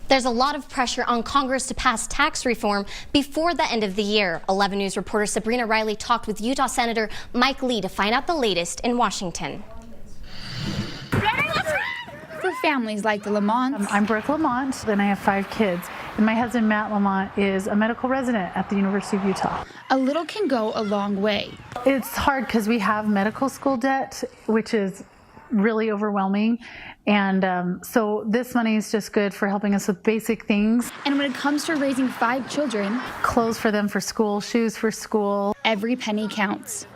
There's a lot of pressure on Congress to pass tax reform before the end of the year. 11 News reporter Sabrina Riley talked with Utah Senator Mike Lee to find out the latest in Washington. For families like the Lamonts. I'm Brooke Lamont, and I have 5 kids. And my husband, Matt Lamont, is a medical resident at the University of Utah. A little can go a long way. It's hard because we have medical school debt, which is really overwhelming. And so this money is just good for helping us with basic things. And when it comes to raising 5 children, Clothes for them for school, shoes for school. every penny counts.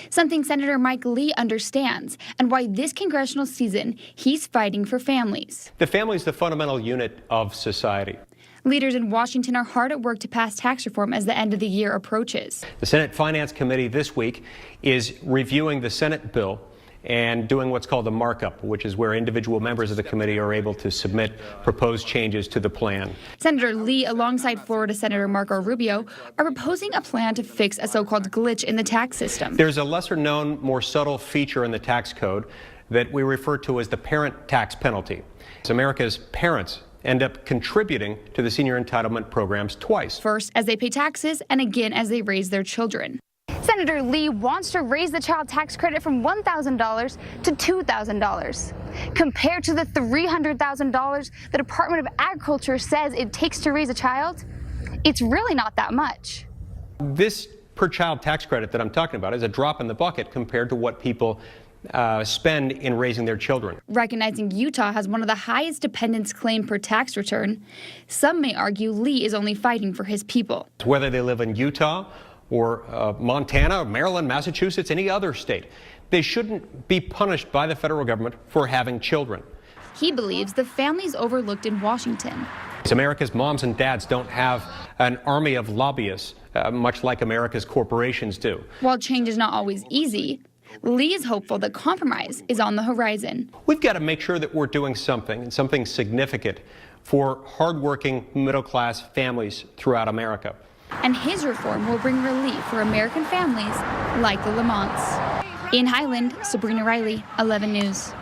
Something Senator Mike Lee understands, and why this congressional season he's fighting for families. The family is the fundamental unit of society. Leaders in Washington are hard at work to pass tax reform as the end of the year approaches. The Senate Finance Committee this week is reviewing the Senate bill and doing what's called a markup, which is where individual members of the committee are able to submit proposed changes to the plan. Senator Lee, alongside Florida Senator Marco Rubio, are proposing a plan to fix a so-called glitch in the tax system. There's a lesser-known, more subtle feature in the tax code that we refer to as the parent tax penalty. America's parents end up contributing to the senior entitlement programs twice. First, as they pay taxes, and again as they raise their children. Senator Lee wants to raise the child tax credit from $1,000 to $2,000. Compared to the $300,000 the Department of Agriculture says it takes to raise a child, it's really not that much. This per child tax credit that I'm talking about is a drop in the bucket compared to what people spend in raising their children. Recognizing Utah has one of the highest dependents claimed per tax return, some may argue Lee is only fighting for his people. Whether they live in Utah or Montana, Maryland, Massachusetts, any other state, they shouldn't be punished by the federal government for having children. He believes the family's overlooked in Washington. America's moms and dads don't have an army of lobbyists, much like America's corporations do. While change is not always easy, Lee is hopeful that compromise is on the horizon. We've got to make sure that we're doing something, and something significant, for hardworking middle-class families throughout America. And his reform will bring relief for American families like the Lamonts. In Highland, Sabrina Riley, 11 News.